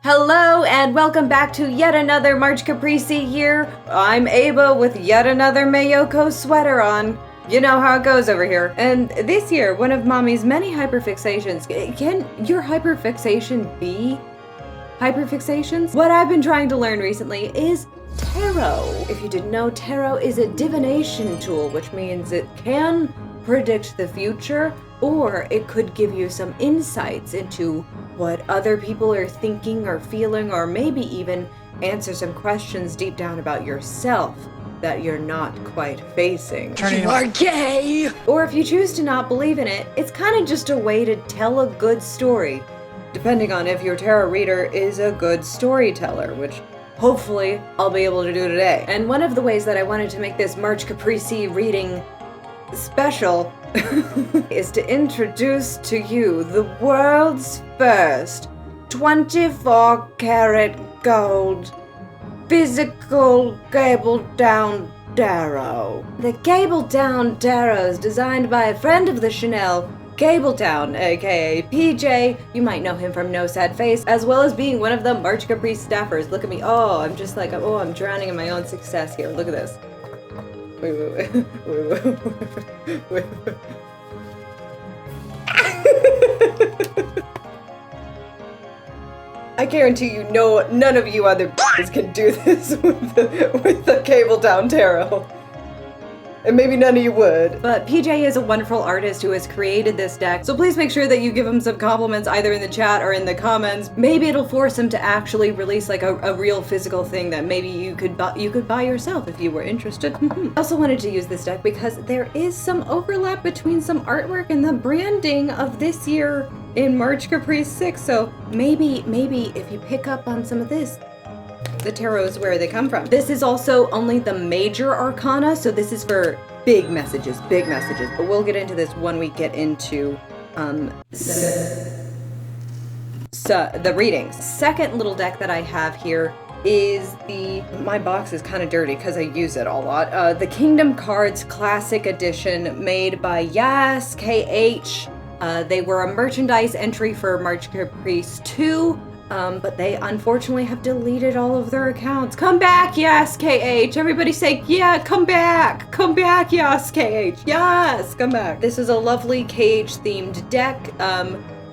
Hello and welcome back to yet another March Caprice here. I'm Aeba with yet another Mayoko sweater on. You know how it goes over here. And this year, one of Mommy's many hyperfixations. Can your hyperfixation be hyperfixations? What I've been trying to learn recently is tarot. If you didn't know, tarot is a divination tool, which means it can predict the future, or it could give you some insights into what other people are thinking or feeling, or maybe even answer some questions deep down about yourself that you're not quite facing. You are gay! Or if you choose to not believe in it, it's kind of just a way to tell a good story, depending on if your tarot reader is a good storyteller, which hopefully I'll be able to do today. And one of the ways that I wanted to make this March Caprice reading special is to introduce to you the world's first 24-karat gold physical Cabletown Tarot. The Cabletown Tarot is designed by a friend of the Chanel, Cabletown, aka PJ. You might know him from No Sad Face, as well as being one of the March Caprice staffers. Look at me. Oh, I'm just like, oh, I'm drowning in my own success here. Look at this. Wait. I guarantee you none of you other can do this with the Cabletown Tarot. And maybe none of you would. But PJ is a wonderful artist who has created this deck, so please make sure that you give him some compliments either in the chat or in the comments. Maybe it'll force him to actually release like a real physical thing that maybe you could buy yourself if you were interested. I also wanted to use this deck because there is some overlap between some artwork and the branding of this year in March Caprice 6, so maybe if you pick up on some of this, the tarot is where they come from. This is also only the major arcana, so this is for big messages, but we'll get into this when we get into the readings. Second little deck that I have here is my box is kind of dirty because I use it a lot, the Kingdom Cards Classic Edition made by Yas KH. They were a merchandise entry for March Caprice 2, but they unfortunately have deleted all of their accounts. Come back, yes, KH. Everybody say, yeah, come back, yes, KH. Yes, come back. This is a lovely KH themed deck.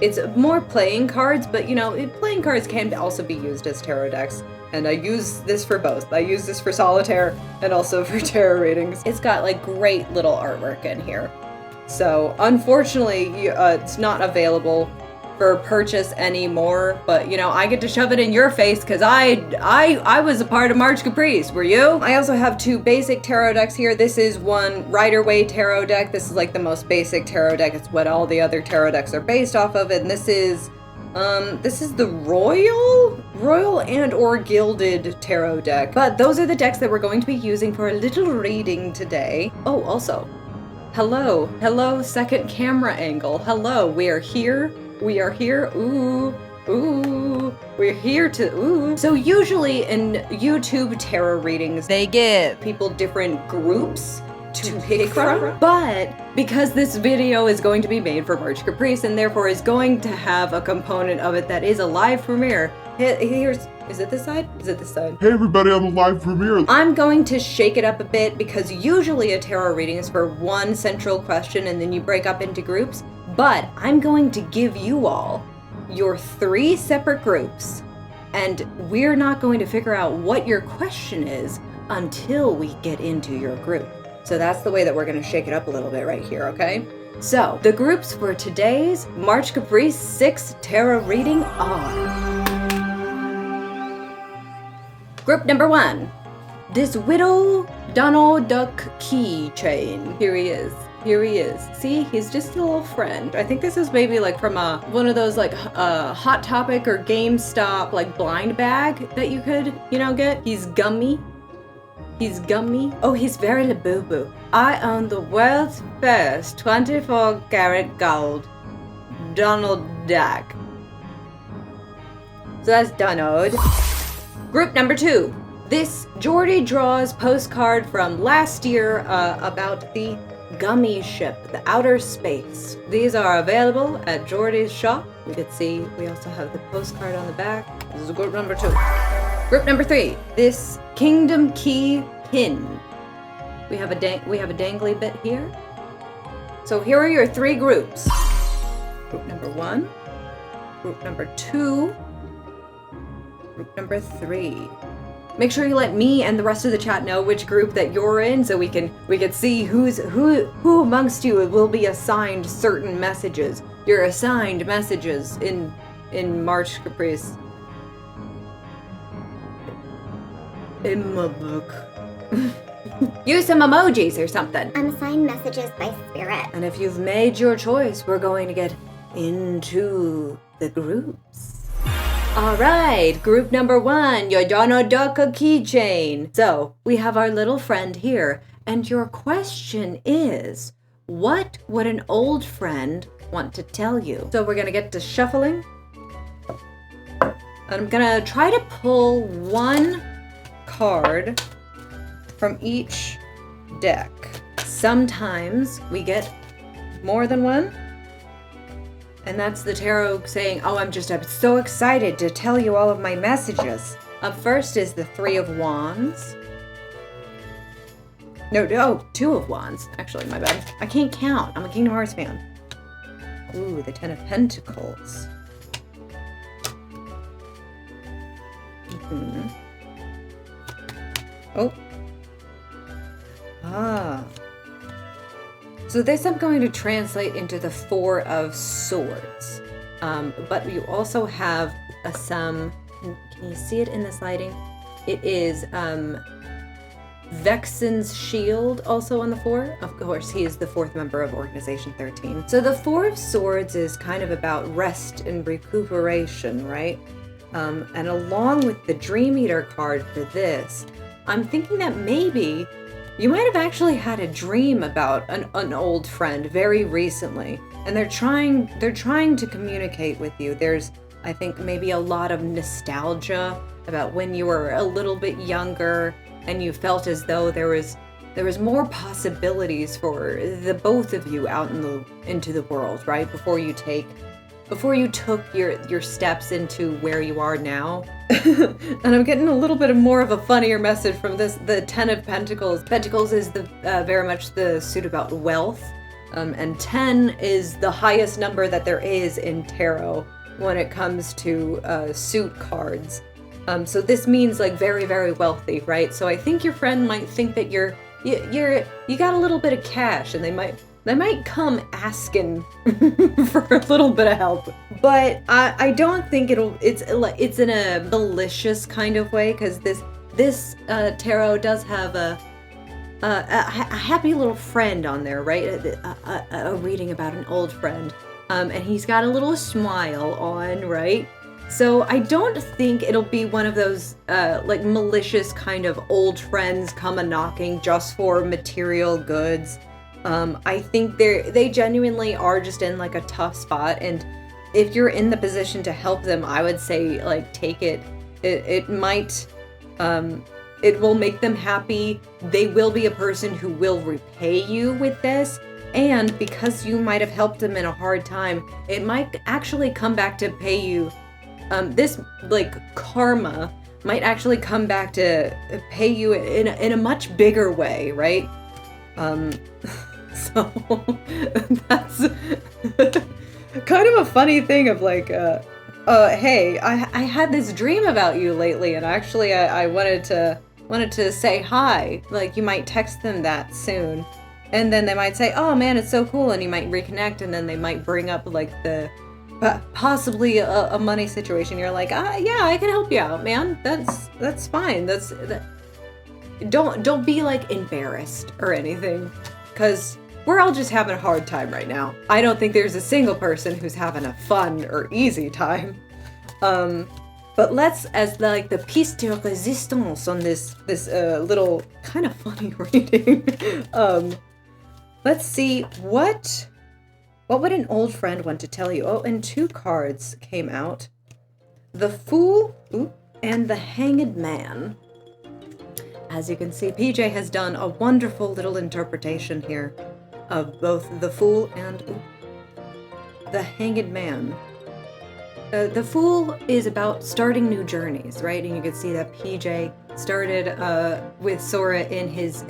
It's more playing cards, but you know, playing cards can also be used as tarot decks. And I use this for both. I use this for solitaire and also for tarot readings. It's got like great little artwork in here. So unfortunately, it's not available for purchase anymore, but you know, I get to shove it in your face because I was a part of March Caprice. Were you? I also have two basic tarot decks here. This is one Rider-Waite tarot deck. This is like the most basic tarot deck. It's what all the other tarot decks are based off of, and this is the Royal and or Gilded tarot deck. But those are the decks that we're going to be using for a little reading today. Oh, also, hello, second camera angle. Hello, we are here. Ooh, we're here to, ooh. So usually in YouTube tarot readings, they give people different groups to pick from. But because this video is going to be made for March Caprice and therefore is going to have a component of it that is a live premiere, is it this side? Hey everybody, I'm a live premiere. I'm going to shake it up a bit because usually a tarot reading is for one central question and then you break up into groups. But I'm going to give you all your 3 separate groups, and we're not going to figure out what your question is until we get into your group. So that's the way that we're going to shake it up a little bit right here, okay? So the groups for today's March Caprice 6 tarot reading are... Group number 1, this Widow Donald Duck Keychain. Here he is. See, he's just a little friend. I think this is maybe like from one of those like Hot Topic or GameStop like blind bag that you could, you know, get. He's Gummi. Oh, he's very boo-boo. I own the world's first 24-karat gold Donald Duck. So that's Donald. Group number 2. This Geordie Draws postcard from last year about the Gummi ship, the outer space. These are available at Geordie's shop We could see we also have the postcard on the back. This is group number 2. Group number 3, this Kingdom Key pin. We have a dangly bit here. So here are your 3 groups. Group number 1, group number 2, group number 3. Make sure you let me and the rest of the chat know which group that you're in, so we can see who amongst you will be assigned certain messages. You're assigned messages in March Caprice. In my book. Use some emojis or something. I'm assigned messages by spirit. And if you've made your choice, we're going to get into the groups. Alright, group number 1, Yodano Daka Keychain. So, we have our little friend here, and your question is, what would an old friend want to tell you? So we're gonna get to shuffling. And I'm gonna try to pull 1 card from each deck. Sometimes we get more than 1. And that's the tarot saying, oh, I'm so excited to tell you all of my messages. Up first is the 3 of Wands. No, 2 of Wands. Actually, my bad. I can't count. I'm a Kingdom Hearts fan. Ooh, the 10 of Pentacles. Mm-hmm. Oh. Ah. So this I'm going to translate into the 4 of Swords. But you also have some, can you see it in this lighting? It is Vexen's Shield also on the 4. Of course, he is the 4th member of Organization 13. So the 4 of Swords is kind of about rest and recuperation, right? And along with the Dream Eater card for this, I'm thinking that maybe you might have actually had a dream about an old friend very recently, and they're trying to communicate with you. There's, I think, maybe a lot of nostalgia about when you were a little bit younger and you felt as though there was more possibilities for the both of you out into the world, right? Before you took your steps into where you are now. And I'm getting a little bit more of a funnier message from this, the 10 of Pentacles. Pentacles is the very much the suit about wealth, and 10 is the highest number that there is in tarot when it comes to suit cards. So this means like very, very wealthy, right? So I think your friend might think that you got a little bit of cash, and they might come asking for a little bit of help. But I don't think it's in a malicious kind of way, because this tarot does have a happy little friend on there, right? A reading about an old friend. And he's got a little smile on, right? So I don't think it'll be one of those like malicious kind of old friends come a-knocking just for material goods. I think they genuinely are just in like a tough spot, and if you're in the position to help them, I would say like take it. It might, it will make them happy. They will be a person who will repay you with this, and because you might have helped them in a hard time, it might actually come back to pay you. This like karma might actually come back to pay you in a much bigger way, right? So that's kind of a funny thing of like, hey, I had this dream about you lately, and actually I wanted to say hi. Like, you might text them that soon, and then they might say, oh man, it's so cool, and you might reconnect, and then they might bring up like the possibly a money situation. You're like, yeah, I can help you out, man. That's fine. Don't be like embarrassed or anything, because we're all just having a hard time right now. I don't think there's a single person who's having a fun or easy time. But let's, as like the piece de resistance on this little kind of funny reading, let's see what would an old friend want to tell you? Oh, and 2 cards came out. The Fool and the Hanged Man. As you can see, PJ has done a wonderful little interpretation here of both the Fool and the Hanged Man. the Fool is about starting new journeys, right? And you can see that PJ started with Sora in his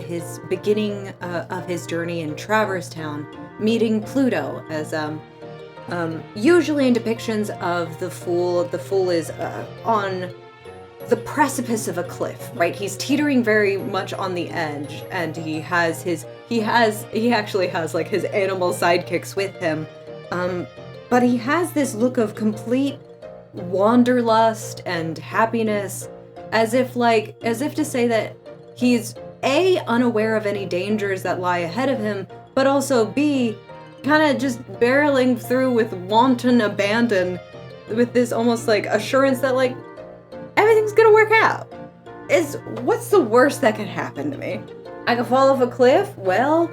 beginning of his journey in Traverse Town, meeting Pluto as usually in depictions of the Fool is on the precipice of a cliff, right? He's teetering very much on the edge, and he actually has like his animal sidekicks with him. But he has this look of complete wanderlust and happiness, as if to say that he's A, unaware of any dangers that lie ahead of him, but also B, kind of just barreling through with wanton abandon, with this almost like assurance that like everything's gonna work out. What's the worst that could happen to me? I could fall off a cliff? Well,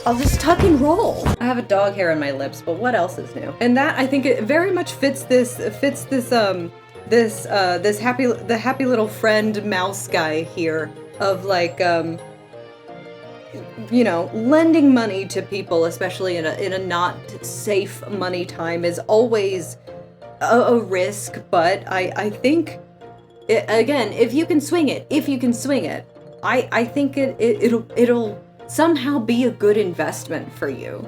I'll just tuck and roll. I have a dog hair on my lips, but what else is new? And that, I think, it very much fits this happy little friend mouse guy here of like, you know, lending money to people, especially in a not safe money time, is always a risk. But I think, again, if you can swing it, I think it'll somehow be a good investment for you.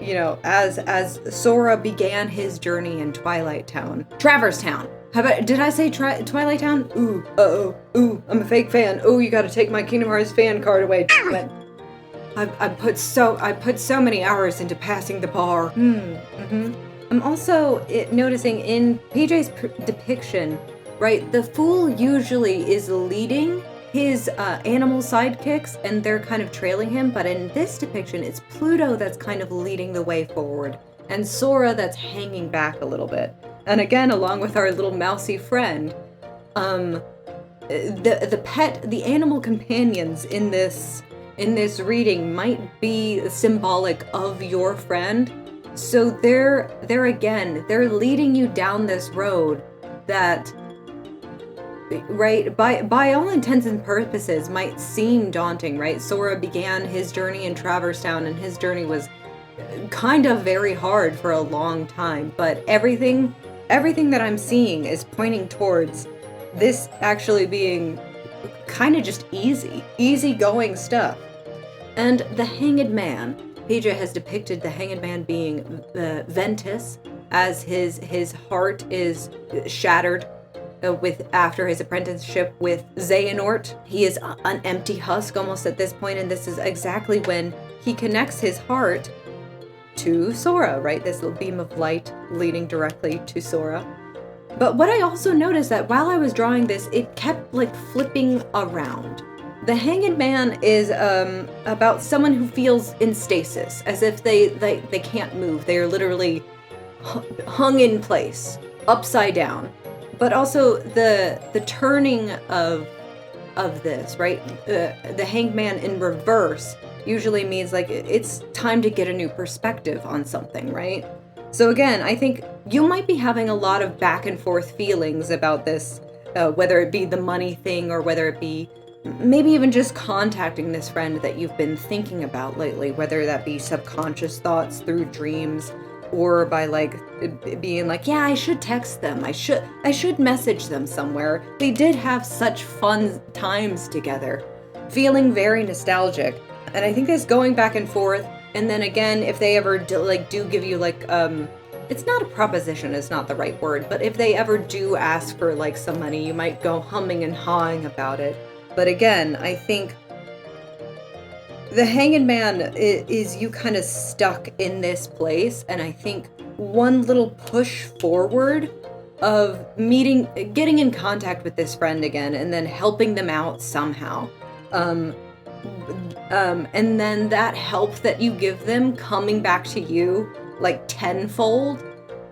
You know, as Sora began his journey in Twilight Town. Traverse Town. How about, did I say Twilight Town? Ooh, ooh, I'm a fake fan. Ooh, you gotta take my Kingdom Hearts fan card away. I put so many hours into passing the bar. I'm also noticing in PJ's depiction, right, the Fool usually is leading his animal sidekicks, and they're kind of trailing him, but in this depiction, it's Pluto that's kind of leading the way forward, and Sora that's hanging back a little bit. And again, along with our little mousy friend, the animal companions in this reading might be symbolic of your friend. So they're leading you down this road that, right, by all intents and purposes might seem daunting, right? Sora began his journey in Traverse Town, and his journey was kind of very hard for a long time, but everything that I'm seeing is pointing towards this actually being kind of just easy going stuff. And the Hanged Man, PJ has depicted the Hanged Man being Ventus, as his heart is shattered after his apprenticeship with Xehanort. He is an empty husk almost at this point, and this is exactly when he connects his heart to Sora, right? This little beam of light leading directly to Sora. But what I also noticed that while I was drawing this, it kept like flipping around. The Hanged Man is about someone who feels in stasis, as if they can't move. They are literally hung in place, upside down. But also the turning of this, right? The Hanged Man in reverse usually means like it's time to get a new perspective on something, right? So again, I think you might be having a lot of back and forth feelings about this, whether it be the money thing or whether it be maybe even just contacting this friend that you've been thinking about lately, whether that be subconscious thoughts through dreams, or by like being like, yeah, I should text them. I should message them somewhere. They did have such fun times together. Feeling very nostalgic. And I think this going back and forth, and then again, if they ever do give you like, it's not a proposition, it's not the right word, but if they ever do ask for like some money, you might go humming and hawing about it. But again, I think the Hanged Man is you kind of stuck in this place, and I think one little push forward of getting in contact with this friend again, and then helping them out somehow. And then that help that you give them coming back to you like tenfold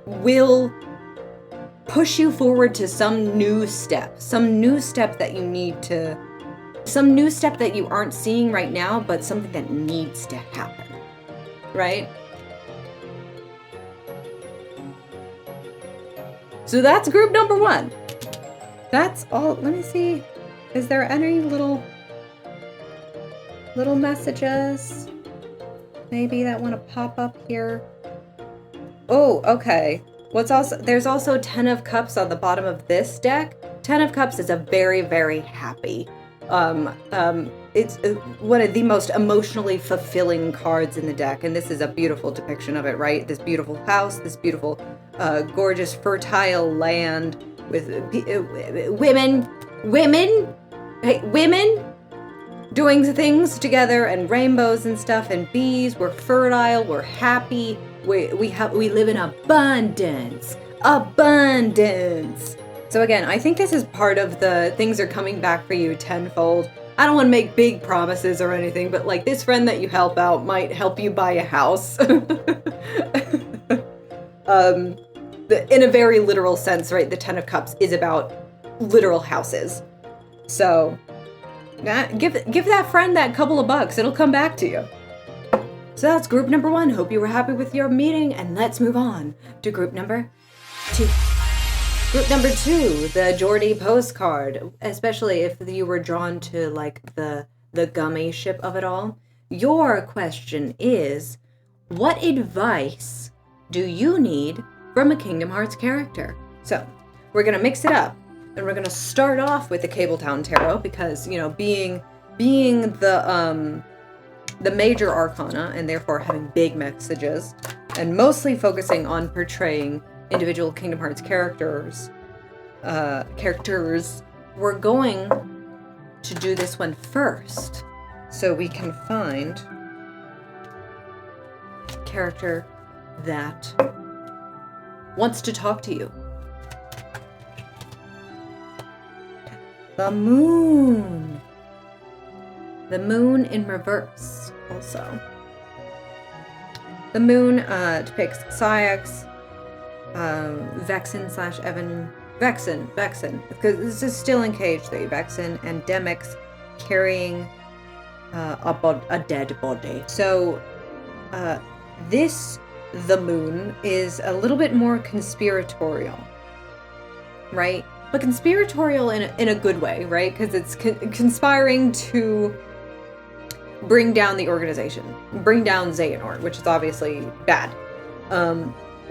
will push you forward to some new step that you need to, some new step that you aren't seeing right now, but something that needs to happen, right? So that's group number 1. That's all. Let me see. Is there any little messages maybe that want to pop up here? Oh, okay. There's also 10 of Cups on the bottom of this deck. 10 of Cups is a very, very happy. It's one of the most emotionally fulfilling cards in the deck, and this is a beautiful depiction of it, right? This beautiful house, this beautiful, gorgeous, fertile land with women doing things together, and rainbows and stuff, and bees. We're fertile, we're happy, we live in abundance. So again, I think this is part of the things are coming back for you tenfold. I don't want to make big promises or anything, but like this friend that you help out might help you buy a house. In a very literal sense, right? The 10 of Cups is about literal houses. So give that friend that couple of bucks. It'll come back to you. So that's group number 1. Hope you were happy with your meeting, and let's move on to group number 2. Group number 2, the Geordie postcard, especially if you were drawn to like the Gummi ship of it all. Your question is, what advice do you need from a Kingdom Hearts character? So we're going to mix it up, and we're going to start off with the Cabletown Tarot because, you know, being the major arcana and therefore having big messages and mostly focusing on portraying individual Kingdom Hearts characters, we're going to do this one first so we can find a character that wants to talk to you. The Moon. The Moon in reverse also. The Moon depicts Sayax, Vexen / Evan, Vexen, because this is still in KH3, Vexen and Demix carrying a dead body. So the Moon is a little bit more conspiratorial, right? But conspiratorial in a good way, right? Because it's conspiring to bring down the organization, bring down Xehanort, which is obviously bad.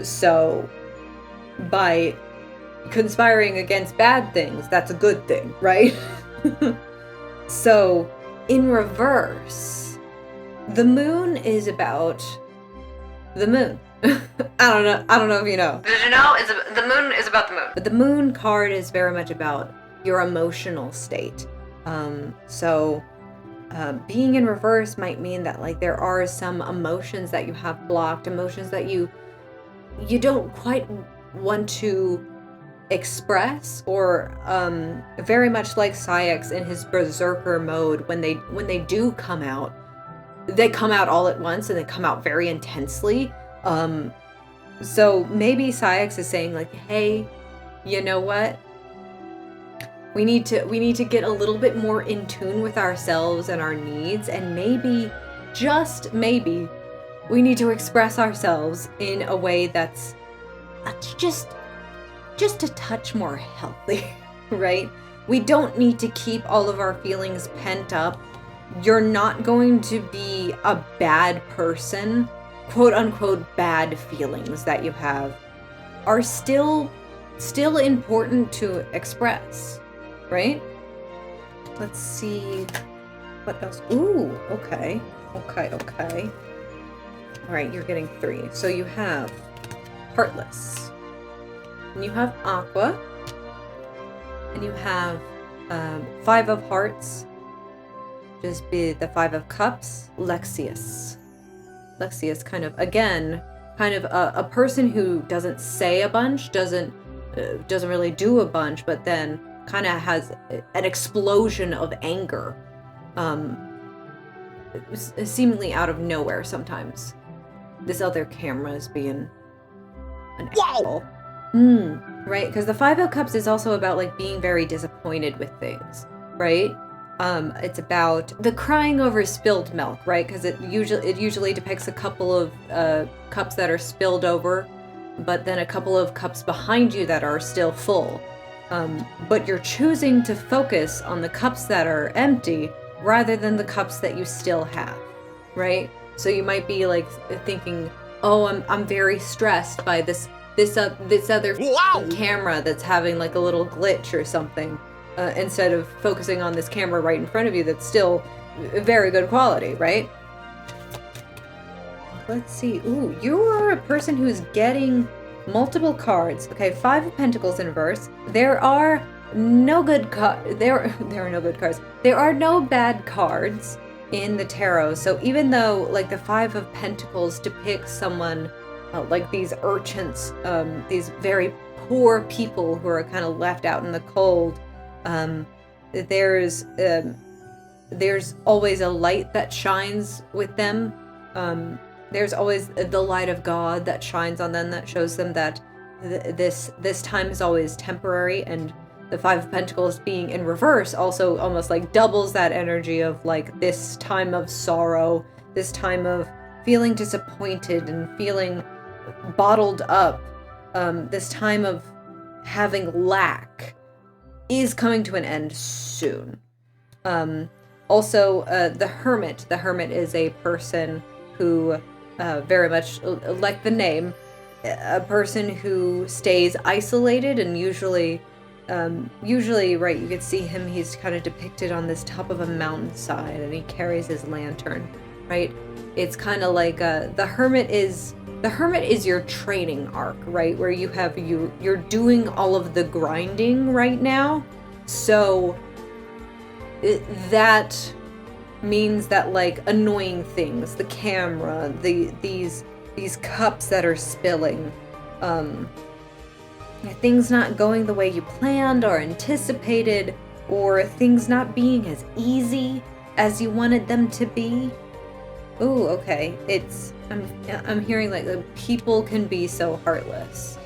So by conspiring against bad things, that's a good thing, right? So in reverse, the Moon is about the moon. I don't know if you know. Did you know? The Moon is about the moon. But the Moon card is very much about your emotional state. Being in reverse might mean that like there are some emotions that you have blocked, emotions that you don't quite want to express, or very much like Sayax in his berserker mode, when they do come out, they come out all at once and they come out very intensely. So maybe Sayax is saying like, hey, you know what? We need to get a little bit more in tune with ourselves and our needs, and maybe, just maybe, we need to express ourselves in a way that's just a touch more healthy, right? We don't need to keep all of our feelings pent up. You're not going to be a bad person. Quote unquote bad feelings that you have are still important to express, right? Let's see what else. Ooh, okay. All right, you're getting 3. So you have Heartless, and you have Aqua, and you have 5 of Hearts, just be the 5 of Cups, Lexius kind of a person who doesn't say a bunch, doesn't really do a bunch, but then kind of has an explosion of anger, seemingly out of nowhere sometimes. This other camera is being an asshole. Right? Because the 5 of Cups is also about like being very disappointed with things, right? It's about the crying over spilled milk, right? Because it usually depicts a couple of cups that are spilled over, but then a couple of cups behind you that are still full. But you're choosing to focus on the cups that are empty rather than the cups that you still have, right? So you might be like thinking, oh, I'm very stressed by this other camera that's having like a little glitch or something, instead of focusing on this camera right in front of you that's still very good quality, right? Let's see. Ooh, you are a person who's getting multiple cards. Okay, 5 of Pentacles in reverse. There are no good there are no good cards. There are no bad cards in the tarot. So even though like the 5 of Pentacles depicts someone like these urchins, these very poor people who are kind of left out in the cold, there's always a light that shines with them. There's always the light of God that shines on them, that shows them that this time is always temporary. And the 5 of Pentacles being in reverse also almost like doubles that energy of like this time of sorrow, this time of feeling disappointed and feeling bottled up, this time of having lack is coming to an end soon. Also, the Hermit. The Hermit is a person who, very much like the name, a person who stays isolated and usually, right, you could see him, he's kind of depicted on this top of a mountainside and he carries his lantern, right? It's kind of like, the Hermit is your training arc, right? Where you have, you're doing all of the grinding right now. So that means that like annoying things, the camera, these cups that are spilling, things not going the way you planned or anticipated, or things not being as easy as you wanted them to be. Ooh, okay. I'm hearing like people can be so heartless.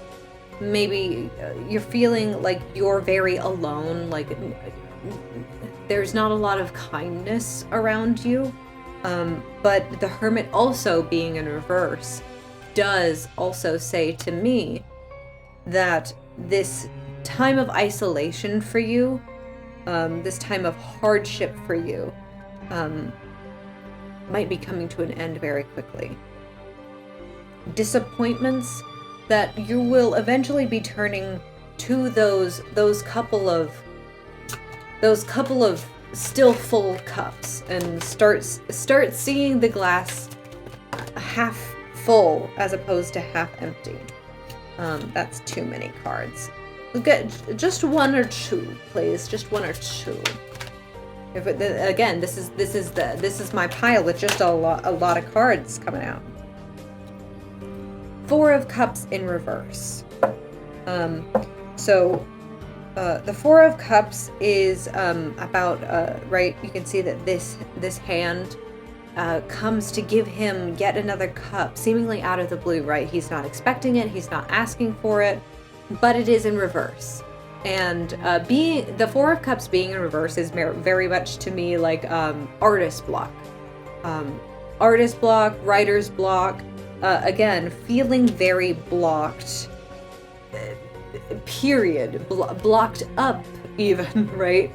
Maybe you're feeling like you're very alone, like there's not a lot of kindness around you. But the Hermit also being in reverse does also say to me that this time of isolation for you, this time of hardship for you, might be coming to an end very quickly. Disappointments that you will eventually be turning to those couple of still full cups and start seeing the glass half full as opposed to half empty. That's too many cards. We'll get just 1 or 2, please. Just 1 or 2. Again, this is my pile with just a lot of cards coming out. 4 of Cups in reverse. So the 4 of Cups is about right. You can see that this hand comes to give him yet another cup, seemingly out of the blue. Right? He's not expecting it. He's not asking for it, but it is in reverse. And being the 4 of Cups being in reverse is very much to me like artist block, writer's block. Again, feeling very blocked. Period. Blocked up, even, right?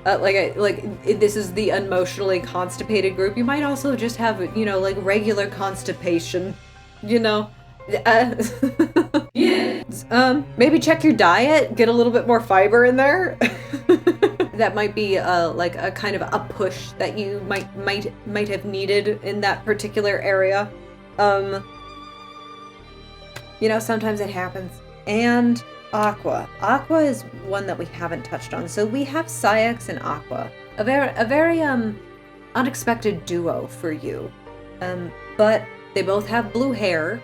This is the emotionally constipated group. You might also just have, like regular constipation, Yeah. Maybe check your diet, get a little bit more fiber in there. That might be like a kind of a push that you might have needed in that particular area. Sometimes it happens. And Aqua. Aqua is one that we haven't touched on. So we have Sayax and Aqua. A very unexpected duo for you. But they both have blue hair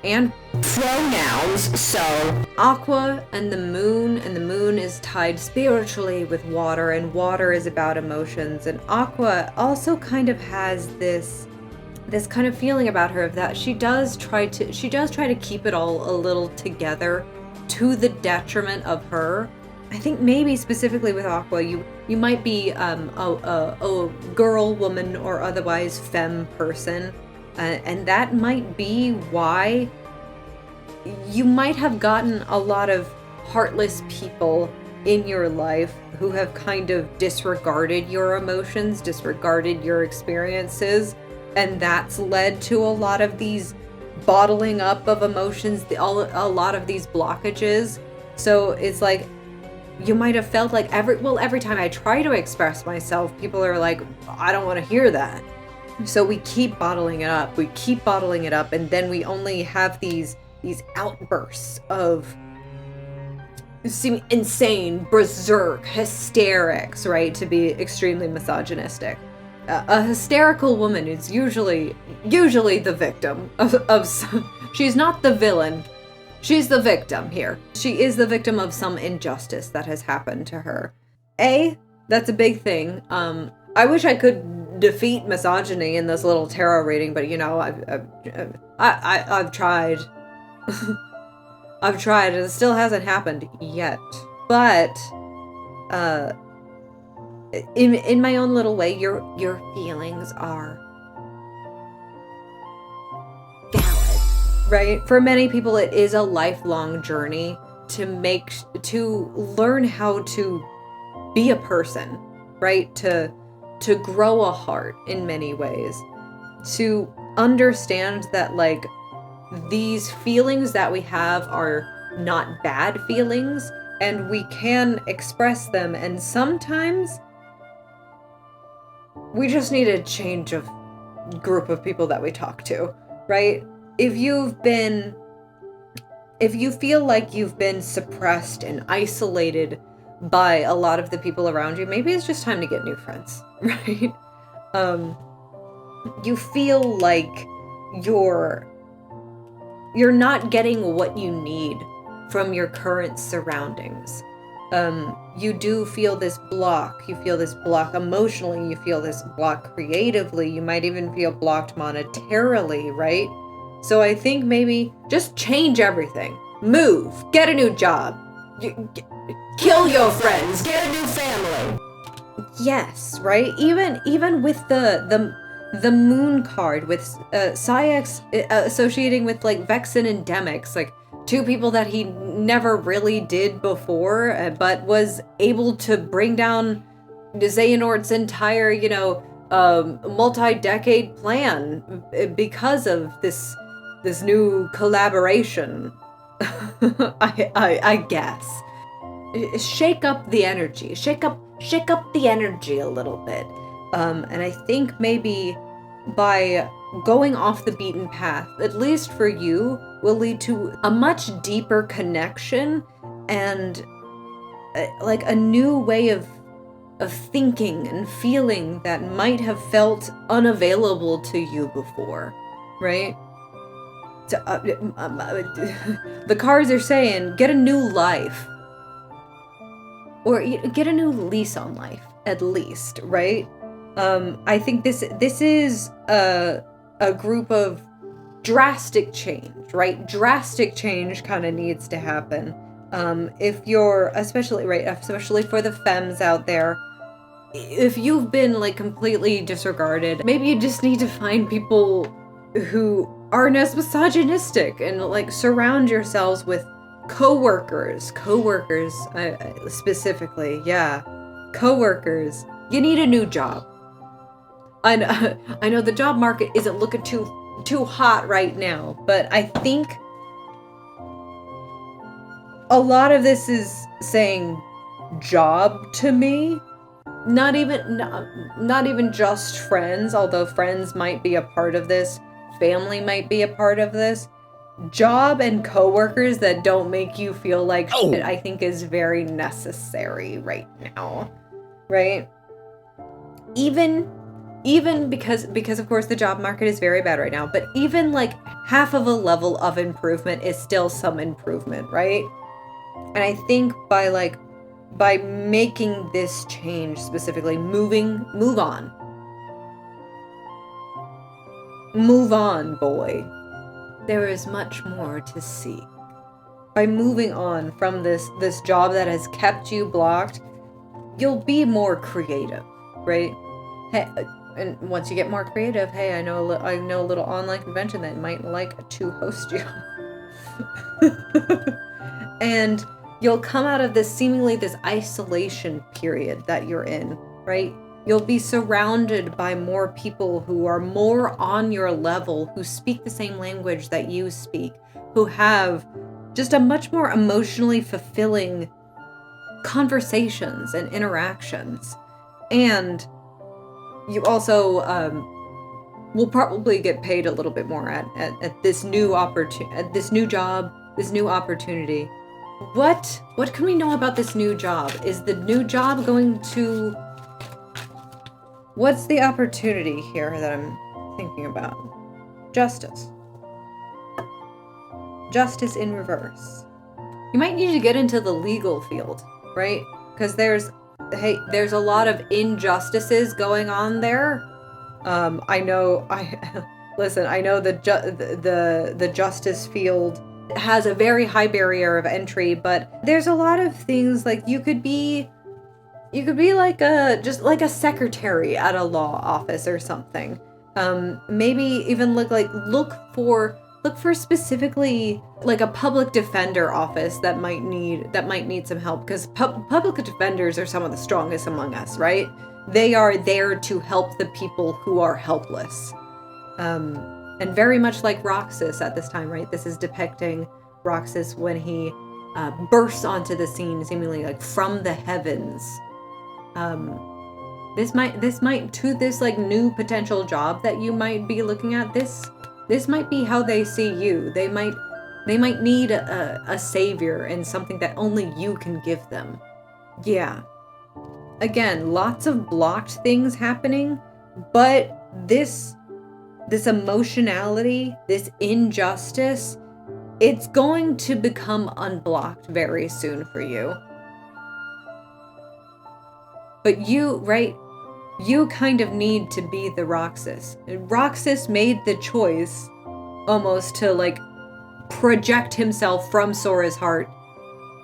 and pronouns. So Aqua and the moon is tied spiritually with water, and water is about emotions. And Aqua also kind of has this kind of feeling about her of that she does try to keep it all a little together to the detriment of her. I think maybe specifically with Aqua, you might be a girl, woman, or otherwise femme person, and that might be why you might have gotten a lot of heartless people in your life who have kind of disregarded your emotions, disregarded your experiences, And that's led to a lot of these bottling up of emotions, a lot of these blockages. So it's like, you might have felt like every time I try to express myself, people are like, I don't want to hear that. So we keep bottling it up. And then we only have these outbursts of seem insane, berserk, hysterics, right? To be extremely misogynistic. A hysterical woman is usually the victim of she's not the villain. She's the victim here. She is the victim of some injustice that has happened to her. That's a big thing. I wish I could defeat misogyny in this little tarot reading, but I've tried. I've tried, and it still hasn't happened yet. But in my own little way, your feelings are valid, right? For many people, it is a lifelong journey to learn how to be a person, right? To grow a heart in many ways, to understand that like these feelings that we have are not bad feelings, and we can express them, and sometimes we just need a change of group of people that we talk to, right? If you feel like you've been suppressed and isolated by a lot of the people around you, maybe it's just time to get new friends, right? You feel like you're not getting what you need from your current surroundings. You do feel this block. You feel this block emotionally. You feel this block creatively. You might even feel blocked monetarily, right? So I think maybe just change everything. Move. Get a new job. Kill your friends. Get a new family. Yes, right? Even with the moon card, with Sayax associating with like Vexen and Demix, like two people that he never really did before, but was able to bring down Xehanort's entire, multi-decade plan because of this new collaboration. I guess. Shake up the energy. Shake up the energy a little bit. And I think maybe by going off the beaten path, at least for you, will lead to a much deeper connection and like a new way of thinking and feeling that might have felt unavailable to you before, right? So, the cards are saying, get a new life. Or get a new lease on life, at least, right? I think this is a group of drastic change, right? Drastic change kind of needs to happen. If you're, especially for the femmes out there, if you've been like completely disregarded, maybe you just need to find people who aren't as misogynistic and like surround yourselves with coworkers, specifically, yeah, coworkers. You need a new job. I know the job market isn't looking too hot right now, but I think a lot of this is saying job to me. Not even just friends, although friends might be a part of this, family might be a part of this. Job and coworkers that don't make you feel like shit, I think is very necessary right now, right? Even because of course the job market is very bad right now, but even like half of a level of improvement is still some improvement, right? And I think by making this change, specifically move on, boy. There is much more to see. By moving on from this job that has kept you blocked, you'll be more creative, right? Hey, and once you get more creative, hey, I know a little online convention that might like to host you. And you'll come out of this seemingly this isolation period that you're in, right? You'll be surrounded by more people who are more on your level, who speak the same language that you speak, who have just a much more emotionally fulfilling conversations and interactions. And you also will probably get paid a little bit more at this new this new job, this new opportunity. What can we know about this new job? Is the new job going to... What's the opportunity here that I'm thinking about? Justice. Justice in reverse. You might need to get into the legal field, right? Because there's a lot of injustices going on there. I know the justice field has a very high barrier of entry, but there's a lot of things like you could be like just like a secretary at a law office or something. Maybe even look for specifically like a public defender office that might need some help, because public defenders are some of the strongest among us, right? They are there to help the people who are helpless. And very much like Roxas at this time, right? This is depicting Roxas when he bursts onto the scene seemingly like from the heavens. This might to this like new potential job that you might be looking at, this might be how they see you. They might need a savior and something that only you can give them. Yeah. Again, lots of blocked things happening, but this emotionality, this injustice, it's going to become unblocked very soon for you. But you kind of need to be the Roxas. Roxas made the choice almost to like project himself from Sora's heart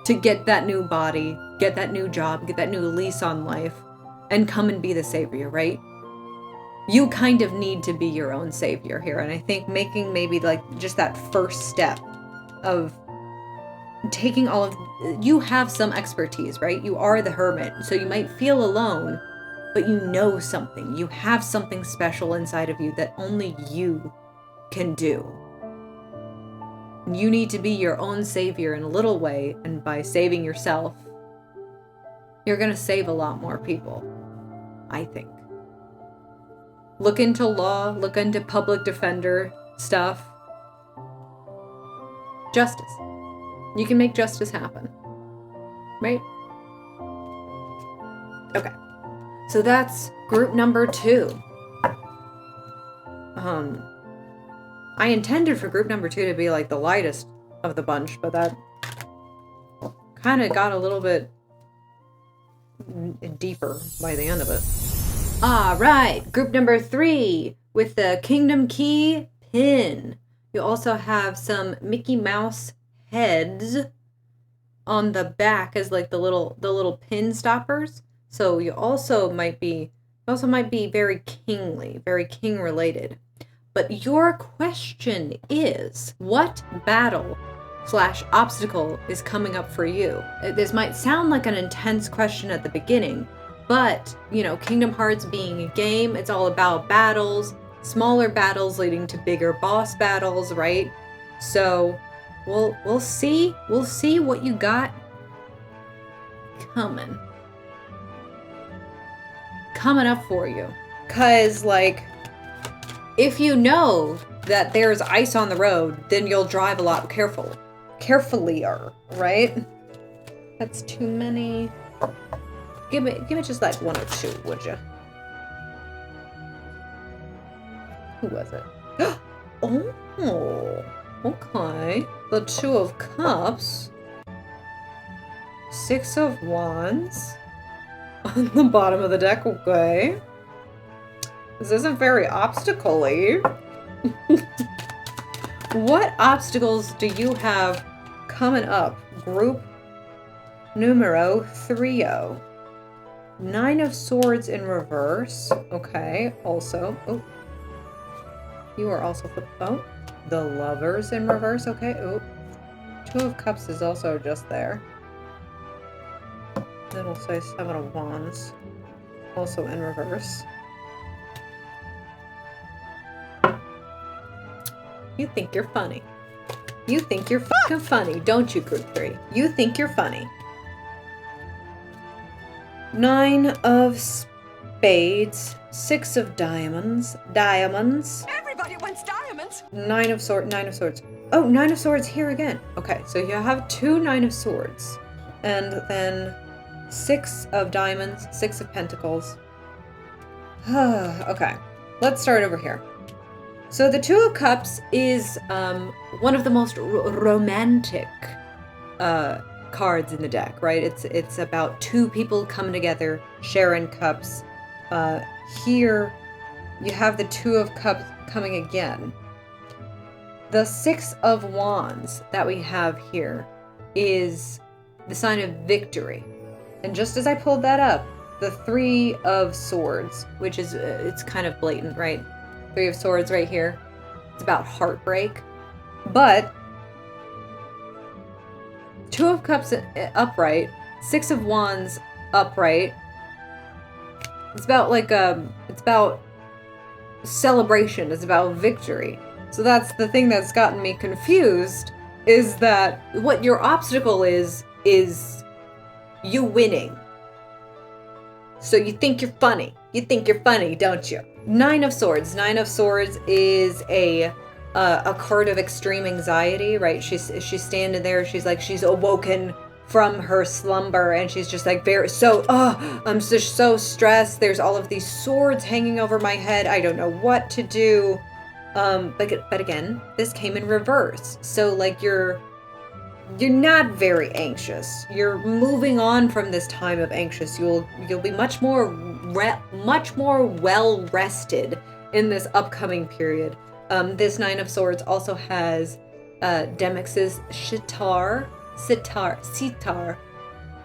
to get that new body, get that new job, get that new lease on life, and come and be the savior, right? You kind of need to be your own savior here. And I think making maybe like just that first step of taking you have some expertise, right? You are the hermit, so you might feel alone, but you know something. You have something special inside of you that only you can do. You need to be your own savior in a little way, and by saving yourself, you're going to save a lot more people, I think. Look into law, look into public defender stuff. Justice. You can make justice happen. Right? Okay. So that's group number 2. I intended for group number 2 to be like the lightest of the bunch, but that kind of got a little bit deeper by the end of it. All right, group number 3 with the Kingdom Key pin. You also have some Mickey Mouse heads on the back as like the little pin stoppers. So you also might be very kingly, very king related. But your question is, what battle/obstacle is coming up for you? This might sound like an intense question at the beginning, but, you know, Kingdom Hearts being a game, it's all about battles, smaller battles leading to bigger boss battles, right? So, we'll see what you got coming up for you. 'Cause, like, if you know that there's ice on the road, then you'll drive a lot carefullier, right? That's too many. Give me just like 1 or 2, would you? Who was it? Oh, okay. The 2 of Cups. 6 of Wands. On the bottom of the deck, okay. This isn't very obstacle-y. What obstacles do you have coming up? Group numero 3. 9 of Swords in reverse. Okay, also. Oh. You are also the Lovers in reverse. Okay. Oh. 2 of Cups is also just there. Then we'll say 7 of Wands. also in reverse. You think you're funny. You think you're fucking funny, don't you, Group 3? You think you're funny. 9 of spades, 6 of diamonds, Everybody wants diamonds. 9 of swords. Oh, 9 of swords here again. Okay, so you have 2 9 of swords. And then 6 of diamonds, 6 of pentacles. Okay, let's start over here. So the 2 of cups is one of the most romantic cards in the deck, right? It's about 2 people coming together, sharing cups. Here you have the 2 of cups coming again. The 6 of wands that we have here is the sign of victory. And just as I pulled that up, the 3 of swords, which is, it's kind of blatant, right? 3 of swords right here. It's about heartbreak. But 2 of cups upright, 6 of wands upright. It's about like it's about celebration. It's about victory. So that's the thing that's gotten me confused, is that what your obstacle is you winning. So you think you're funny. You think you're funny, don't you? 9 of swords. 9 of swords is a card of extreme anxiety, right? She's standing there. She's awoken from her slumber, and she's just like I'm just so stressed. There's all of these swords hanging over my head. I don't know what to do. But again, this came in reverse. So like you're not very anxious. You're moving on from this time of anxious. You'll be much more well rested in this upcoming period. This 9 of swords also has Demex's sitar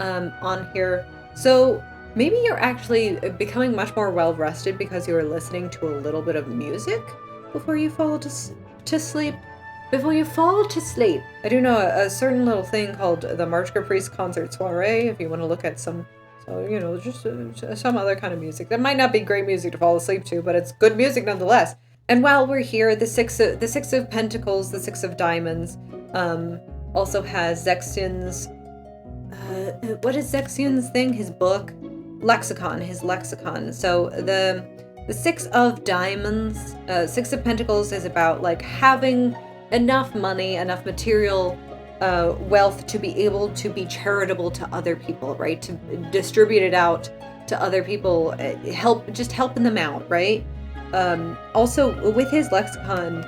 on here. So maybe you're actually becoming much more well rested because you're listening to a little bit of music before you fall to sleep. Before you fall to sleep. I do know a certain little thing called the March Caprice concert soiree, if you want to look at some, just some other kind of music. That might not be great music to fall asleep to, but it's good music nonetheless. And while we're here, the six of pentacles, the 6 of diamonds, also has Zexion's, what is Zexion's thing? His book? His lexicon. So the 6 of diamonds, 6 of pentacles is about like having enough money, enough material wealth to be able to be charitable to other people, right? To distribute it out to other people, helping them out, right? Also, with his lexicon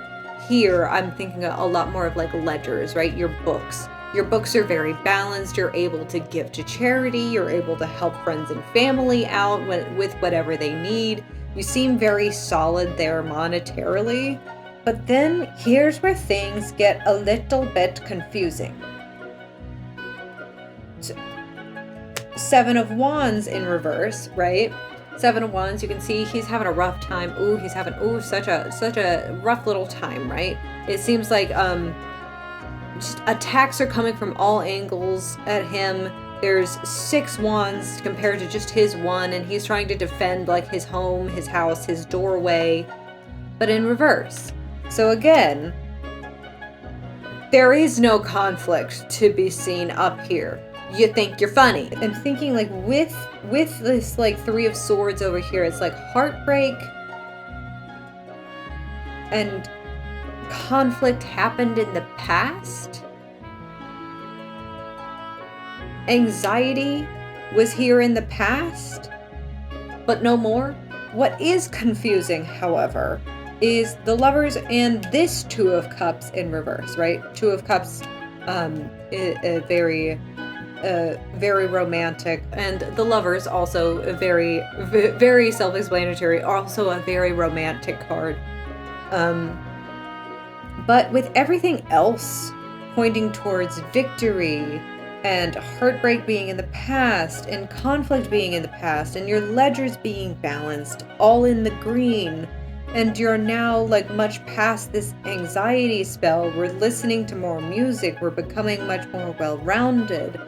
here, I'm thinking a lot more of like ledgers, right? Your books. Your books are very balanced. You're able to give to charity. You're able to help friends and family out with whatever they need. You seem very solid there monetarily. But then here's where things get a little bit confusing. 7 of wands in reverse, right? 7 of wands, you can see he's having a rough time. He's having such a rough little time, right? It seems like just attacks are coming from all angles at him. There's 6 wands compared to just his 1, and he's trying to defend like his home, his house, his doorway, but in reverse. So again, there is no conflict to be seen up here. You think you're funny. I'm thinking like with this like 3 of swords over here, it's like heartbreak and conflict happened in the past. Anxiety was here in the past, but no more. What is confusing, however, is the lovers and this 2 of cups in reverse, right? 2 of cups, very romantic, and the lovers also very self-explanatory, also a very romantic card. But with everything else pointing towards victory and heartbreak being in the past and conflict being in the past and your ledgers being balanced, all in the green, and you're now like much past this anxiety spell. We're listening to more music. We're becoming much more well-rounded,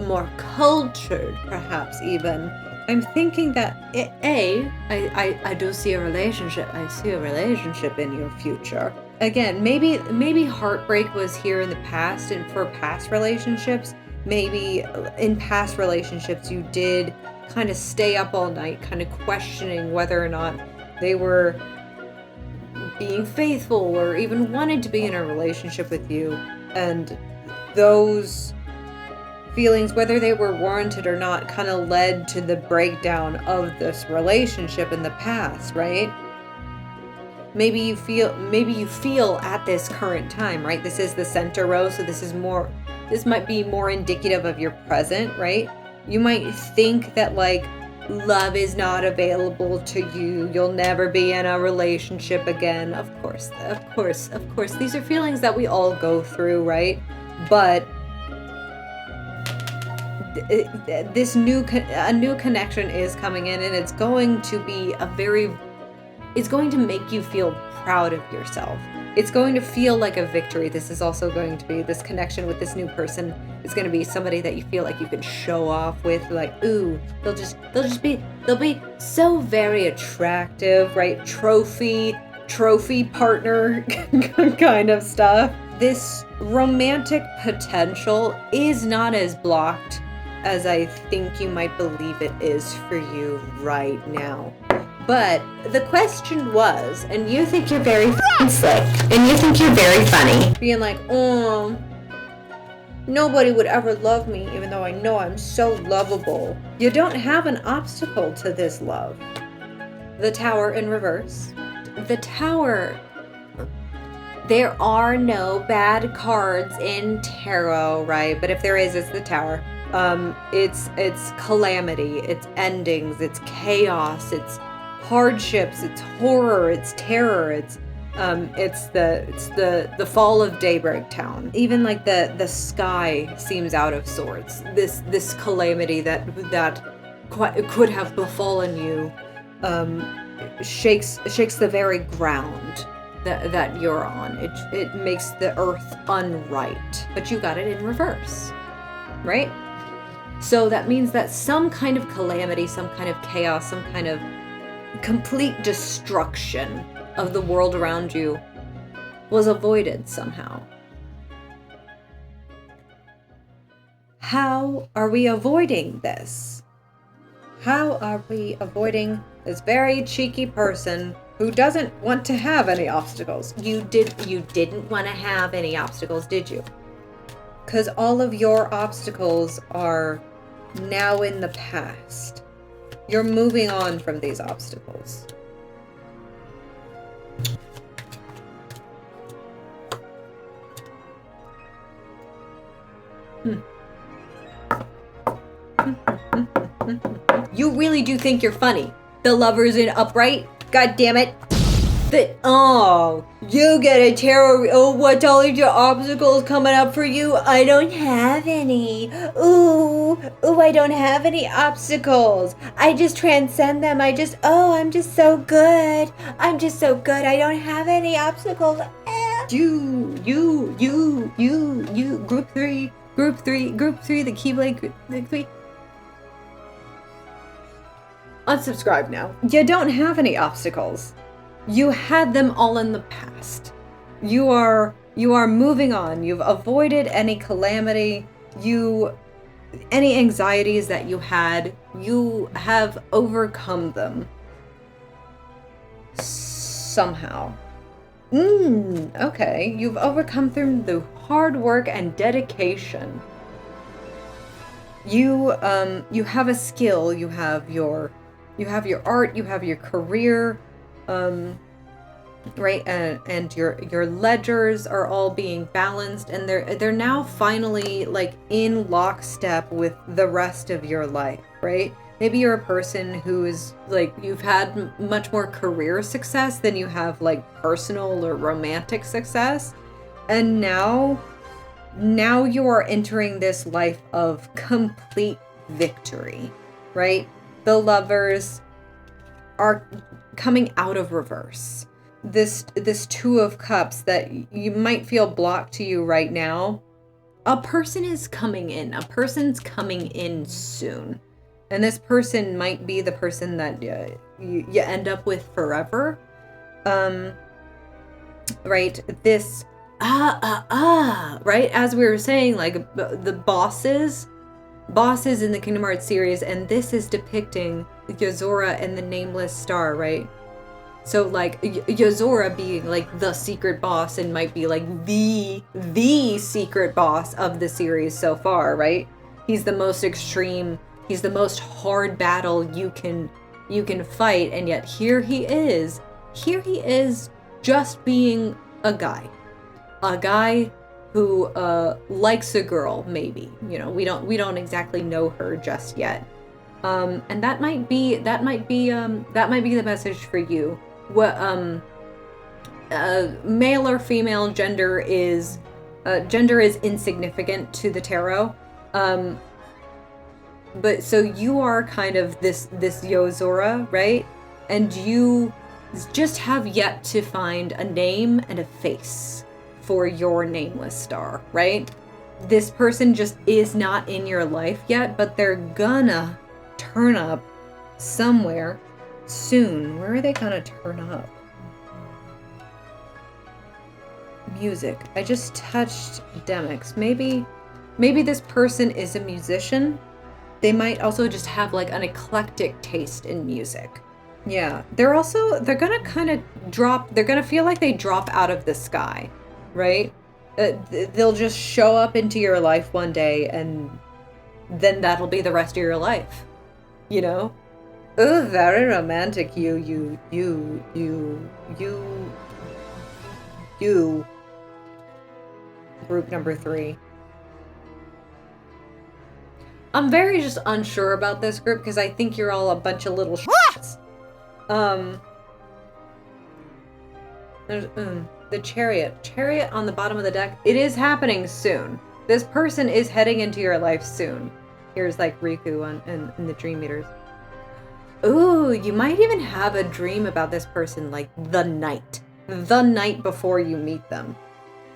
more cultured, perhaps even. I'm thinking that I do see a relationship. I see a relationship in your future. Again, maybe heartbreak was here in the past, and for past relationships, maybe in past relationships you did kind of stay up all night, kind of questioning whether or not they were being faithful or even wanted to be in a relationship with you, and those feelings, whether they were warranted or not, kind of led to the breakdown of this relationship in the past, right? Maybe you feel at this current time, right? This is the center row, so this might be more indicative of your present, right? You might think that like love is not available to you. You'll never be in a relationship again. Of course. These are feelings that we all go through, right? But a new connection is coming in, and it's going to be it's going to make you feel proud of yourself. It's going to feel like a victory. This is also going to be, this connection with this new person is going to be somebody that you feel like you can show off with, like, ooh, they'll be so very attractive, right? Trophy partner kind of stuff. This romantic potential is not as blocked as I think you might believe it is for you right now. But the question was, and you think you're very slick, and you think you're very funny, being like, oh, nobody would ever love me, even though I know I'm so lovable. You don't have an obstacle to this love. The Tower in reverse. The Tower. There are no bad cards in tarot, right? But if there is, it's the Tower. It's calamity, it's endings, it's chaos, it's hardships, it's horror, it's terror, it's the fall of Daybreak Town. Even like the sky seems out of sorts. This calamity that could have befallen you shakes the very ground that you're on. It makes the earth unright. But you got it in reverse, right? So that means that some kind of calamity, some kind of chaos, some kind of complete destruction of the world around you was avoided somehow. How are we avoiding this? How are we avoiding this very cheeky person who doesn't want to have any obstacles? You didn't want to have any obstacles, did you? Because all of your obstacles are now in the past. You're moving on from these obstacles. You really do think you're funny. The Lovers in Upright? God damn it. You get a tarot. Oh, what's all of your obstacles coming up for you? I don't have any. Ooh, I don't have any obstacles. I just transcend them. I'm just so good. I don't have any obstacles. You, group three, the Keyblade group 3. Unsubscribe now. You don't have any obstacles. You had them all in the past. You are moving on. You've avoided any calamity. Any anxieties that you had, you have overcome them. Somehow. Okay. You've overcome through the hard work and dedication. You have a skill. You have your art. You have your career. Right, and your ledgers are all being balanced, and they're now finally like in lockstep with the rest of your life, right? Maybe you're a person who is like, you've had much more career success than you have like personal or romantic success, and now you are entering this life of complete victory, right? The Lovers are coming out of reverse. This Two of Cups that you might feel blocked to you right now, a person is coming in. A person's coming in soon. And this person might be the person that you end up with forever. Right? This, right? As we were saying, like, the bosses in the Kingdom Hearts series, and this is depicting Yozora and the Nameless Star, right? So, like, Yozora being, like, the secret boss and might be, like, the secret boss of the series so far, right? He's the most extreme, he's the most hard battle you can fight, and yet here he is just being a guy who likes a girl, maybe. You know, we don't exactly know her just yet. And that might be the message for you. What male or female gender is insignificant to the tarot. But so you are kind of this Yozora, right? And you just have yet to find a name and a face for your nameless star, right? This person just is not in your life yet, but they're gonna turn up somewhere soon. Where are they gonna turn up? Music. I just touched Demix. Maybe this person is a musician. They might also just have like an eclectic taste in music. Yeah, they're gonna kind of they're gonna feel like they drop out of the sky, right? They'll just show up into your life one day, and then that'll be the rest of your life, you know? Oh, very romantic. You. Group number 3. I'm very just unsure about this group because I think you're all a bunch of little shits. There's the chariot on the bottom of the deck. It is happening soon. This person is heading into your life soon. Here's like Riku in the Dream Eaters. Ooh, you might even have a dream about this person like the night before you meet them,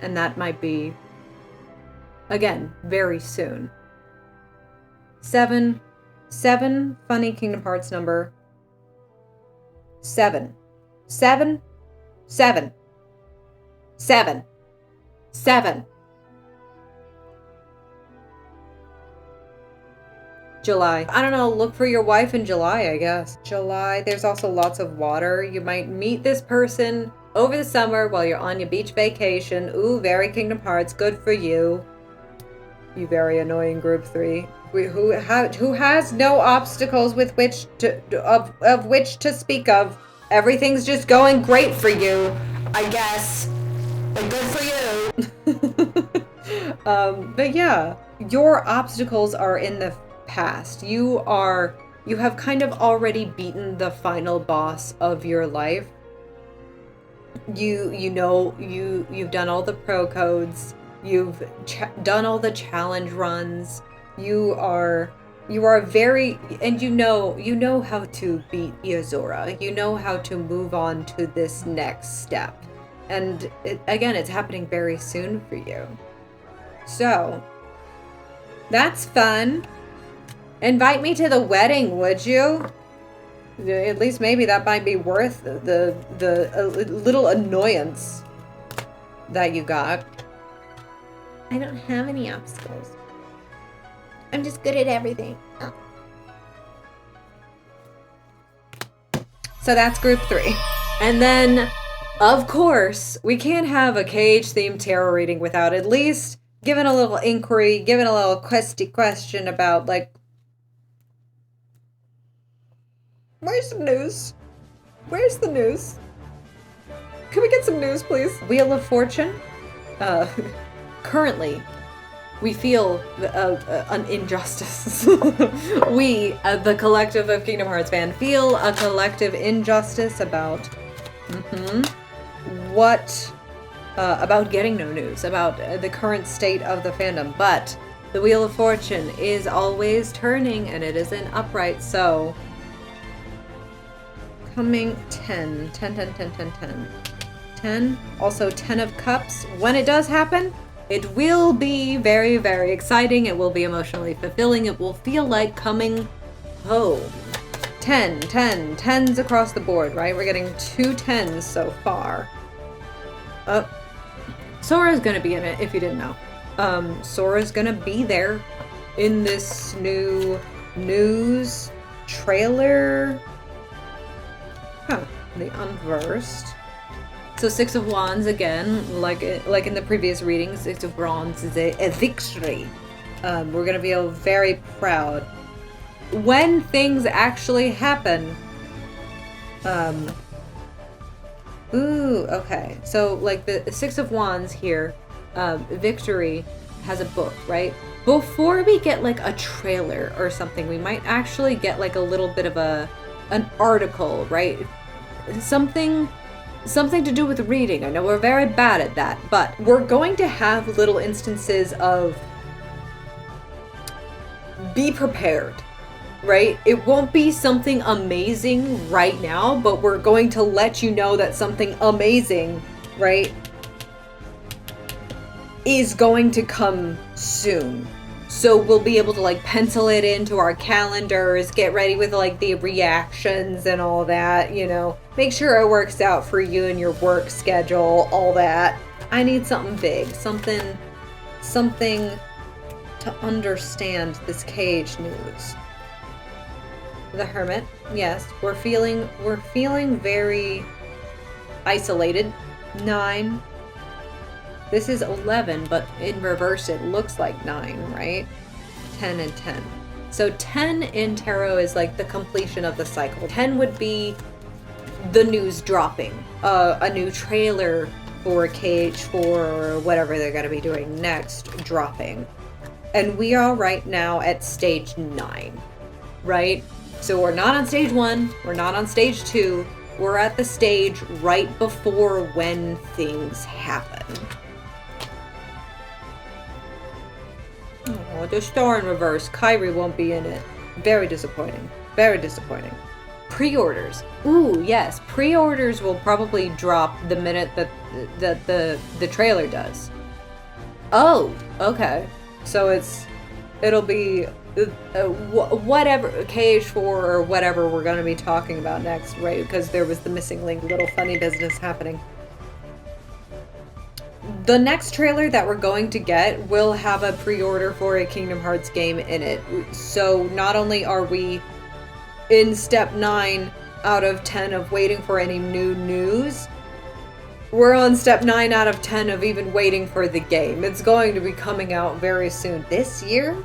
and that might be again very soon. 7 funny Kingdom Hearts number. 7 July. I don't know, look for your wife in July, I guess. July, there's also lots of water. You might meet this person over the summer while you're on your beach vacation. Ooh, very Kingdom Hearts, good for you. You very annoying group 3. Who has no obstacles with which to speak of. Everything's just going great for you, I guess. But good for you. But yeah, your obstacles are in the past. You have kind of already beaten the final boss of your life. You've done all the pro codes. You've done all the challenge runs. You are very, and you know how to beat Yozora. You know how to move on to this next step. And it's happening very soon for you. So, that's fun. Invite me to the wedding, would you? At least maybe that might be worth the little annoyance that you got. I don't have any obstacles. I'm just good at everything. Oh. So that's group 3. And then, of course, we can't have a KH-themed tarot reading without at least giving a little inquiry, giving a little question about, like, where's some news? Where's the news? Can we get some news, please? Wheel of Fortune. Currently, we feel an injustice. We, the collective of Kingdom Hearts fan, feel a collective injustice about about getting no news, about the current state of the fandom. But the Wheel of Fortune is always turning, and it is in upright, so... Coming 10. Also 10 of Cups. When it does happen, it will be very, very exciting. It will be emotionally fulfilling. It will feel like coming home. 10, 10, 10s across the board, right? We're getting 2 10s so far. Sora's gonna be in it, if you didn't know. Sora's gonna be there in this new news trailer. Huh, the unversed. So 6 of Wands again, like in the previous readings, 6 of Wands is a victory. We're gonna feel very proud when things actually happen. Ooh, okay. So like the 6 of Wands here, victory has a book, right? Before we get like a trailer or something, we might actually get like a little bit of an article, right? Something to do with reading. I know we're very bad at that, but we're going to have little instances of be prepared, right? It won't be something amazing right now, but we're going to let you know that something amazing, right, is going to come soon. So we'll be able to like pencil it into our calendars, get ready with like the reactions and all that, you know, make sure it works out for you and your work schedule, all that. I need something big, something to understand this cage news. The Hermit, yes, we're feeling very isolated. 9. This is 11, but in reverse it looks like 9, right? 10 and 10. So 10 in tarot is like the completion of the cycle. 10 would be the news dropping, a new trailer for a cage for whatever they're going to be doing next dropping. And we are right now at stage 9, right? So we're not on stage 1, we're not on stage 2, we're at the stage right before when things happen. Oh, the star in reverse. Kyrie won't be in it. Very disappointing. Very disappointing. Pre-orders. Ooh, yes. Pre-orders will probably drop the minute that the trailer does. Oh, okay. So it'll be whatever cage for or whatever we're going to be talking about next, right? Because there was the missing link, little funny business happening. The next trailer that we're going to get will have a pre-order for a Kingdom Hearts game in it. So not only are we in step 9 out of 10 of waiting for any new news, we're on step 9 out of 10 of even waiting for the game. It's going to be coming out very soon. This year?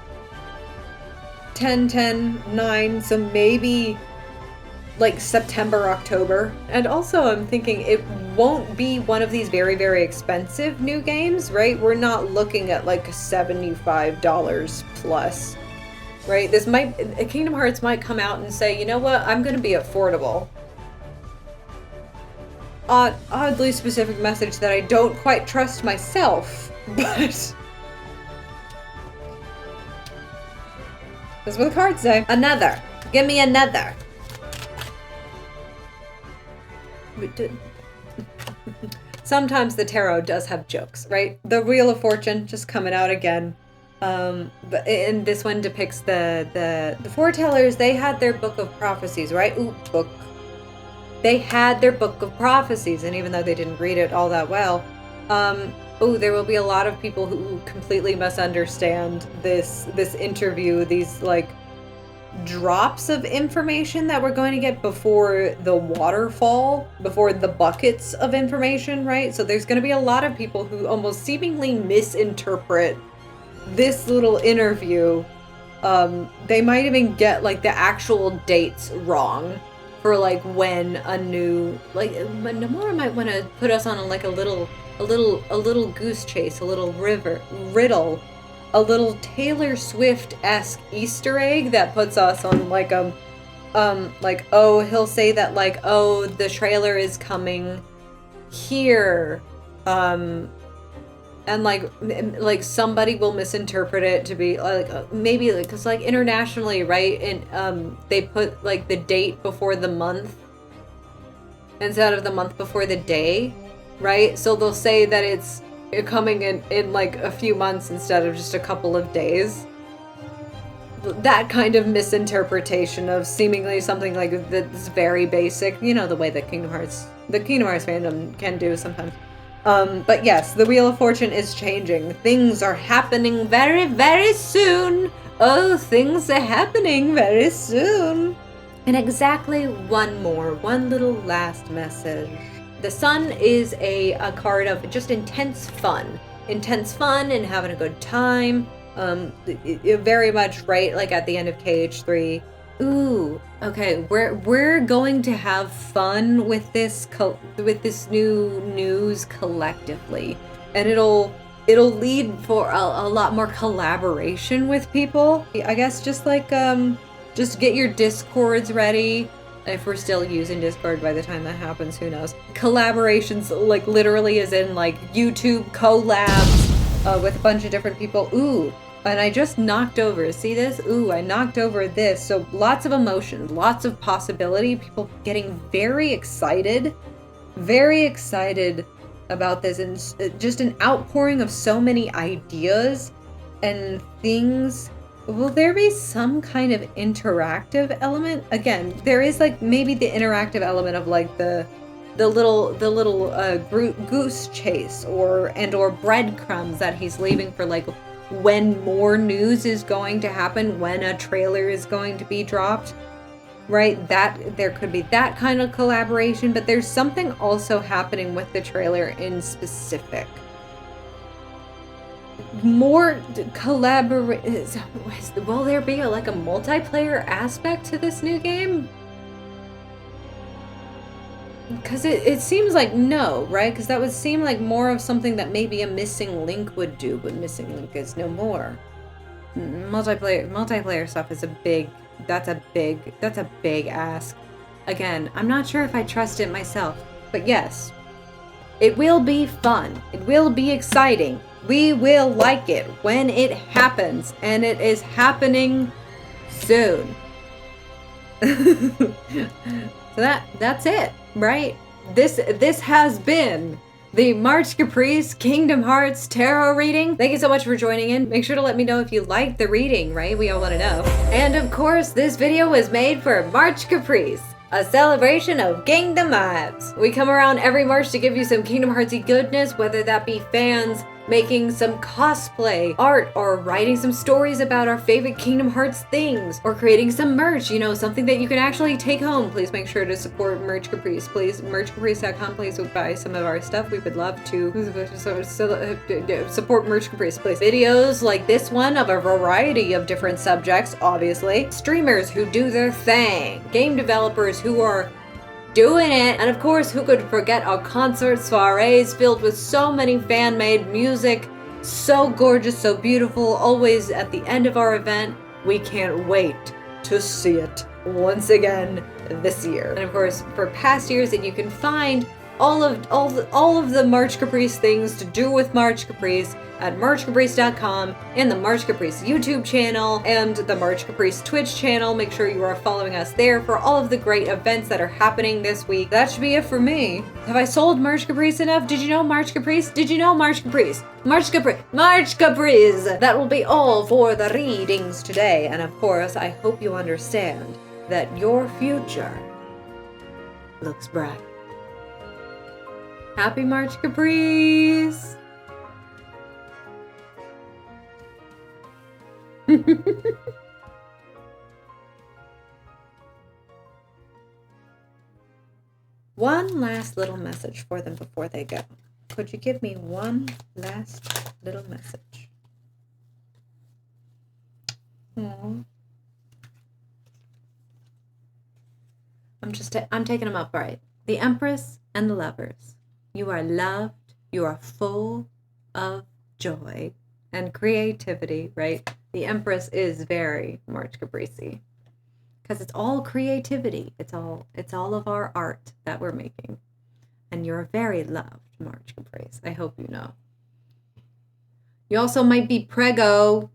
10, 10, 9, so maybe like September, October. And also I'm thinking it won't be one of these very, very expensive new games, right? We're not looking at like $75 plus, right? Kingdom Hearts might come out and say, you know what, I'm gonna be affordable. Oddly specific message that I don't quite trust myself, but that's what the cards say. Another. Give me another. Sometimes the tarot does have jokes, right? The Wheel of Fortune just coming out again. But and this one depicts the foretellers. They had their book of prophecies, right? Ooh, book. They had their book of prophecies, and even though they didn't read it all that well, there will be a lot of people who completely misunderstand this interview, these like drops of information that we're going to get before the waterfall, before the buckets of information, right? So there's going to be a lot of people who almost seemingly misinterpret this little interview. They might even get like the actual dates wrong for like when a new, like Nomura might want to put us on a little goose chase, a little riddle, a little Taylor Swift-esque Easter egg that puts us on like he'll say that like, oh, the trailer is coming here, and like somebody will misinterpret it to be like maybe like, because like internationally, right, and they put like the date before the month instead of the month before the day, right? So they'll say that it's coming in like a few months instead of just a couple of days. that kind of misinterpretation of seemingly something like that's very basic, you know, the way that the Kingdom Hearts fandom can do sometimes. But yes, the Wheel of Fortune is changing. Things are happening very, very soon. Oh, things are happening very soon. And exactly one little last message. The Sun is a card of just intense fun and having a good time. Very much right, like at the end of KH3. Ooh, okay, we're going to have fun with this new news collectively, and it'll lead for a lot more collaboration with people. I guess just like just get your Discords ready. If we're still using Discord by the time that happens, who knows? Collaborations, like literally as in like YouTube collabs with a bunch of different people. Ooh, and I just knocked over, see this? Ooh, I knocked over this. So lots of emotions, lots of possibility, people getting very excited about this, and just an outpouring of so many ideas and things. Will there be some kind of interactive element? Again, there is like maybe the interactive element of like the little goose chase or breadcrumbs that he's leaving for like when more news is going to happen, when a trailer is going to be dropped, right? That there could be that kind of collaboration, but there's something also happening with the trailer in specific. More will there be like a multiplayer aspect to this new game? Because it seems like no, right? Because that would seem like more of something that maybe a Missing Link would do, but Missing Link is no more. Multiplayer stuff is that's a big ask. Again, I'm not sure if I trust it myself, but yes, it will be fun. It will be exciting. We will like it when it happens, and it is happening soon. So that's it, right? This has been the March Caprice Kingdom Hearts Tarot reading. Thank you so much for joining in. Make sure to let me know if you liked the reading, right? We all want to know. And of course, this video was made for March Caprice, a celebration of Kingdom vibes. We come around every March to give you some Kingdom Heartsy goodness, whether that be fans making some cosplay art, or writing some stories about our favorite Kingdom Hearts things, or creating some merch, you know, something that you can actually take home. Please make sure to support March Caprice. Please, merchcaprice.com. Please buy some of our stuff. We would love to support March Caprice, please. Videos like this one of a variety of different subjects, obviously. Streamers who do their thing. Game developers who are doing it, and of course, who could forget our concert soirees filled with so many fan-made music, so gorgeous, so beautiful, always at the end of our event. We can't wait to see it once again this year. And of course, for past years, that you can find all of the March Caprice things to do with March Caprice at marchcaprice.com, and the March Caprice YouTube channel and the March Caprice Twitch channel. Make sure you are following us there for all of the great events that are happening this week. That should be it for me. Have I sold March Caprice enough? Did you know March Caprice? Did you know March Caprice? March Caprice! March Caprice! That will be all for the readings today. And of course, I hope you understand that your future looks bright. Happy March Caprice! One last little message for them before they go. Could you give me one last little message? Aww. I'm taking them up right. The Empress and the Lovers. You are loved. You are full of joy and creativity, right? The Empress is very March Caprice-y, because it's all creativity. It's all of our art that we're making. And you're a very loved March Caprice. I hope you know. You also might be preggo.